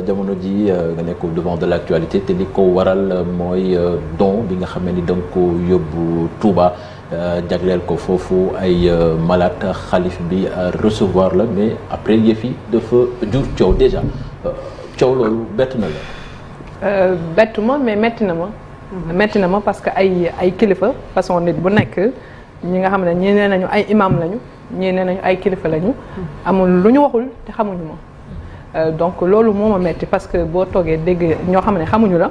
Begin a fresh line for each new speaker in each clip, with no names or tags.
jamono ji nga nekk au devant de l'actualité te li ko waral mooy don bi nga xam ni da nga ko yóbbu Touba jagleel ko foofu ay malade xalif bi recevoir la mais après yëf yi dafa jur coow déjà coow loolu bett na la.
bettu ma mais metti na ma. metti na ma parce que ay kilifa façon nit bu nekk ñi nga xam ne ñii nee nañu ay imam lañu ñii nee nañu ay kilifa lañu. amul lu ñu waxul te xamuñu ma. donc loolu moo ma metti parce que boo toogee dégg ñoo xam ne xamuñu la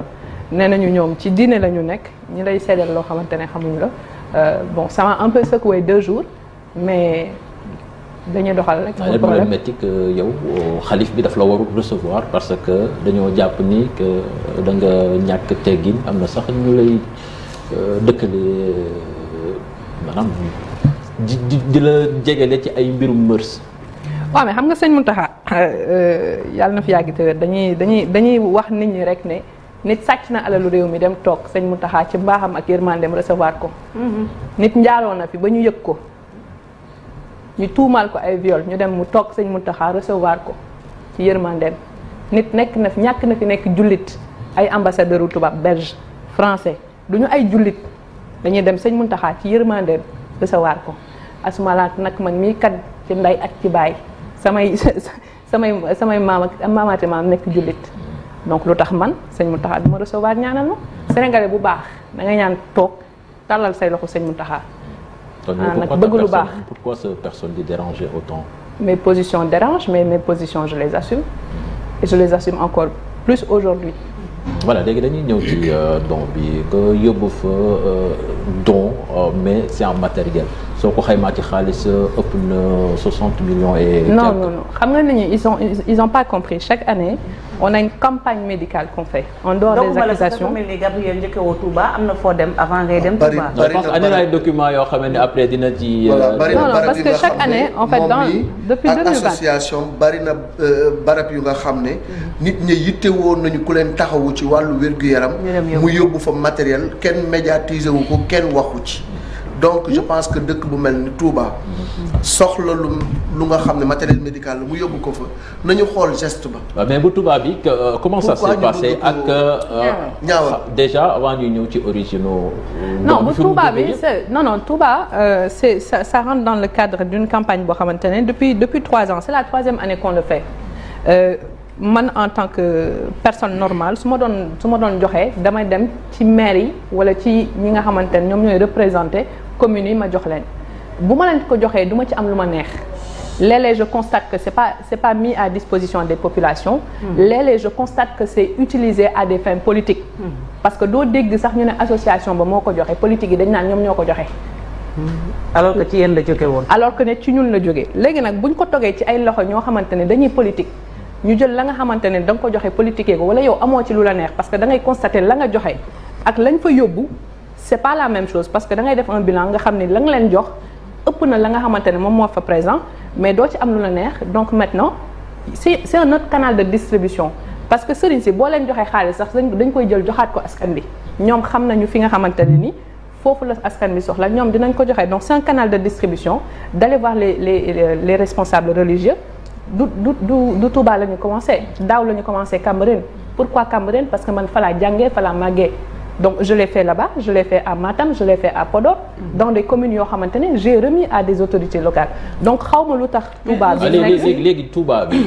nee nañu ñoom ci diine la ñu nekk ñi lay seedeel loo xamante ne xamuñu la bon ça m'a un peu secoué 2 jours mais dañuy doxal rek.
amul problème métti que yow xalif bi daf la warul recevoir parce que dañoo jàpp ni que da nga ñàkk teggin am na sax ñu lay dëkkale maanaam di la jegele ci ay mbirum mërs.
waaw mais xam nga sëñ Mountakha yàlla na fi yàgg te wér dañuy wax nit ñi rek ne nit sàcc na alalu réew mi dem toog sëñ Mountakha ci mbaaxam ak yërmandeem recevoir ko. nit njaaloo na fi ba ñu yëg ko. ñu tuumaal ko ay viol ñu dem mu toog sëñ Mountakha recevoir ko ci yërmandeem nit nekk na fi ñàkk na fi nekk jullit ay ambassadeur u tubaab belge français du ñu ay jullit dañuy dem sëñ Mountakha ci yërmandeem recevoir ko asumalaat nag man mii kat ci ndey ak ci baay samay maam ak maamaate maam nekk jullit donc lu tax man sëñ Mountakha du ma recevoir ñaanal ma sénégalais bu baax da ngay ñaan toog tàllal say loxo sëñ Mountakha nag bëgg lu baax.
Pourquoi cette personne dit déranger autant?
Mes positions dérangent mais mes positions je les assume et je les assume encore plus aujourd'hui.
Voilà léegi dañuy ñëw ci don bi nga yóbbu fa don mais c'est en matériel soo ko xaymaa ci xaalis ëpp na 60 millions et.
non xam nga nit ñi ils ont pas compris chaque année on a une campagne médicale qu'on fait en dehors des accusations.
donc mel ni Gabriel njëkkewoo Touba am na foo dem avant ngay dem Touba.
je pense andi na ay documents yoo xam ne après dina ci.
non parce que chaque année en fait depuis 2020
association bari na barab yu nga xam ne. nit ñi yittewoo nañu ku leen taxawu ci wàllu wér-gu-yaram. mu yóbbu fa matériel kenn médiatiser wu ko kenn waxu ci. donc je pense que dëkk bu mel ni Touba soxla lu nga xam ne matériel médical la mu yóbbu ko fa nañu xool geste ba.
waaw mais bu Touba bi comment ça s'est passé ak.
ñaawa
déjà avant ñu ñëw ci originaux.
non bu Touba bi non Touba c'est ça rentre dans le cadre d'une campagne boo xamante ne depuis 3 ans c'est la 3e année qu'on le fait. man en tant que personne normale su ma doon joxe damay dem ci maire yi wala ci ñi nga xamante ne ñoom ñooy représenter communes yi ma jox leen bu ma leen ko joxee du ma ci am lu ma neex léeg-léeg je constate que c'est pas mis à disposition des populations. léeg-léeg je constate que c'est utilisé à des fins politiques. parce que doo dégg sax ñu ne association ba moo ko joxe politique yi dañ naan ñoom ñoo ko joxe.
alors que ci yéen la jóge woon.
alors que ne ci ñun la jógee léegi nag buñ ko togee ci ay loxo ñoo xamante ne dañuy politique. ñu jël la nga xamante ne da nga ko joxe politique ko wala yow amoo ci lu la neex parce que da ngay constater la nga joxe ak lañ fa yóbbu c'est pas la même chose parce que da ngay def un bilan nga xam ne la nga leen jox ëpp na la nga xamante ne moom moo fa présent mais doo ci am lu la neex donc maintenant c'est un autre canal de distribution parce que sëriñ si boo leen joxee xaalis sax dañ koy jël joxaat ko askan bi ñoom xam nañu fi nga xamante ne ni foofu la askan bi soxla ñoom dinañ ko joxe donc c'est un canal de distribution d'aller voir les responsables religieux. du Touba la ñu commencé daaw la ñu commencé Cambérène pourquoi Cambérène parce que man fa laa jàngee fa laa màggee donc je l'ai fait là-bas je l'ai fait à Matam je l'ai fait à Podor dans des communes yoo xamante ne j'ai remis à des autorités locales donc xaw ma lu tax Touba bi
léegi Touba bi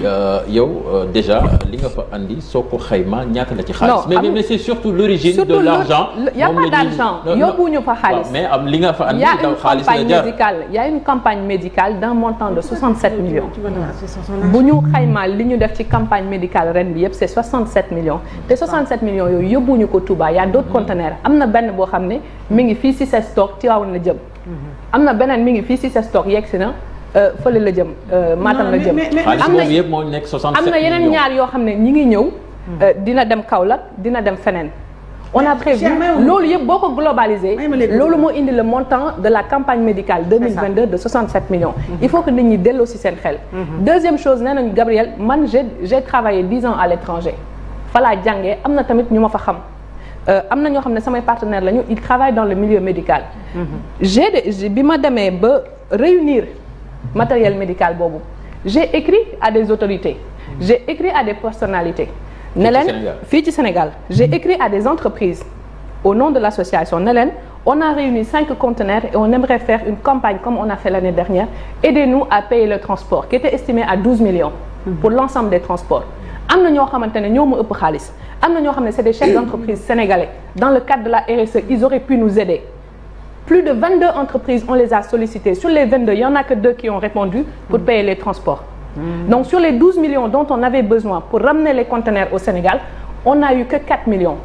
yow déjà li nga fa andi soo ko xayma ñaata la ci xaalis mais c'est surtout l'origine de l'argent
y a pas d'argent yóbbuñu fa xaalis
mais am li nga fa andi daw xaalis la jar
il y a une campagne médicale d'un montant de 67 millions bu ñu xayma li ñu def ci campagne médicale ren bi yëpp c'est 67 millions te 67 millions yooyu yóbbuñu ko Touba y a d'autres conteneur am na benn boo xam ne mi ngi fii ci sa stock Tivaouane la jëm am na beneen mi ngi fii ci sa stock yegg si na fële la jëm Matam la jëm am na yeneen ñaar yoo xam ne ñi ngi ñëw dina dem Kaolack dina dem feneen on a prévu loolu yëpp boo ko globalisé loolu moo indi le montant de la campagne médicale 2022 de 67 millions il faut que nit ñi delloo ci seen xel deuxième chose nee nañu Gabriel man j'ai travaillé 10 ans à l'étranger fa laa jàngee am na tamit ñu ma fa xam am na ñoo xam ne samay partenaires lañu ils travaillent dans le milieu médical bi ma demee ba réunir matériel médical boobu j'ai écrit à des autorités j'ai écrit à des personnalités ne leen fii ci Sénégal j'ai écrit à des entreprises au nom de l'association ne leen on a réuni 5 conteneurs et on aimerait faire une campagne comme on a fait l'année dernière. Aidez-nous à payer le transport qui était estimé à 12 millions pour l'ensemble des transports. am na ñoo xamante ne ñoo ma ëpp xaalis am na ñoo xam ne c'est des chefs d'entreprise sénégalais dans le cadre de la RSE ils auraient pu nous aider. Plus de 22 entreprises on les a sollicitées sur les 22 il y en a que 2 qui ont répondu pour payer les transports. Donc sur les 12 millions dont on avait besoin pour ramener les conteneurs au Sénégal on n'a eu que 4 millions.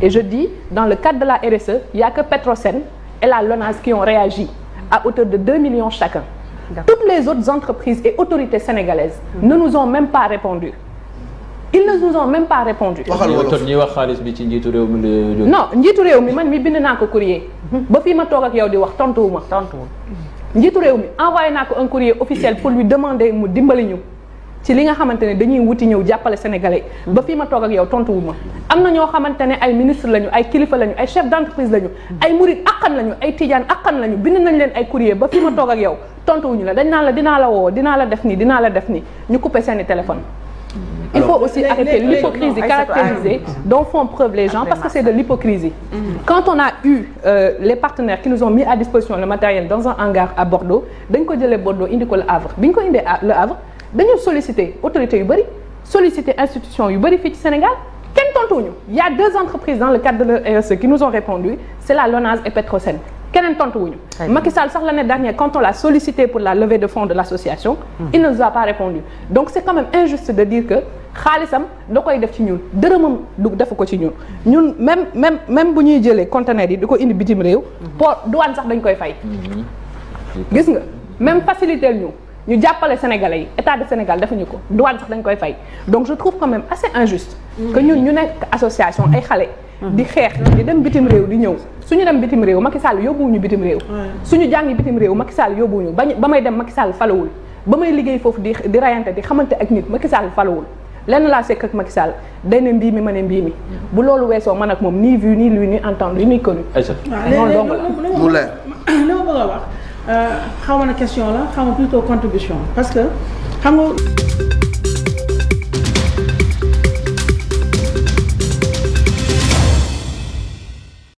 Et je dis, dans le cadre de la RSE, il n'y a que Petrosen et la LONASE qui ont réagi à hauteur de 2 millions chacun. Toutes les autres entreprises et autorités sénégalaises ne nous ont même pas répondu. Ils ne nous ont même pas répondu. Non, njiitu réew mi man mi bind naa ko courrier. ba fii ma toog ak yow di wax tontuwuma. njiitu réew mi envoyé naa ko un courrier officiel pour lui demander mu dimbali ñu. ci li nga xamante ne dañuy wuti ñëw jàppale sénégalais ba fii ma toog ak yow tontu wu ma am na ñoo xamante ne ay ministre lañu ay kilifa lañu ay chef d'entreprise lañu ay murid akkan lañu ay tijaan akkan lañu bind nañ leen ay courrier ba fii ma toog ak yow tontu wuñu la dañ naan la dinaa la woo dinaa la def nii dinaa la def nii ñu coupé seeni téléphone. Il faut aussi arrêter l'hypocrisie caractérisée dont font preuve les gens parce que c'est de l'hypocrisie. Quand on a eu les partenaires qui nous ont mis à disposition le matériel dans un hangar à Bordeaux dañ ko jëlee Bordeaux indi ko Le Havre bi ñu ko indee Le Havre dañu solliciter autorités yu bëri solliciter institutions yu bëri fii ci Sénégal kenn tontuwuñu. Il y a 2 entreprises dans le cadre de la RSE qui nous ont répondu c'est la LONASE et Petrosen keneen tontuwuñu. Macky Sall sax l'année dernière quand on l'a sollicité pour la levée de fonds de l'association il ne nous a pas répondu. Donc c'est quand même injuste de dire que xaalisam da koy def ci ñun dërëmam du defu ko ci ñun même bu ñuy jëlee conteneurs yi di ko indi bitim réew port douane sax dañ koy fay. Gis nga même faciliter ñu jàppale sénégalais yi état de Sénégal defuñu ko douane sax dañ koy fay. Donc je trouve quand même assez injuste que ñun ñu nekk association ay xale di xeex di dem bitim réew di ñëw suñu dem bitim réew Macky Sall yóbbuwuñu bitim réew suñu jàngi bitim réew Macky Sall yóbbuwuñu ba may dem Macky Sall falawul ba may liggéey foofu di rayante di xamante ak nit Macky Sall falawul lenn laa sekk ak Macky Sall day ne mbii mi ma ne mbii mi bu loolu weesoo man ak moom ni vu ni lu ni entendu ni connu noonu dong la
mu leer li ma bëgg a wax xaw ma ne question la xaw ma plutôt contribution parce que xam nga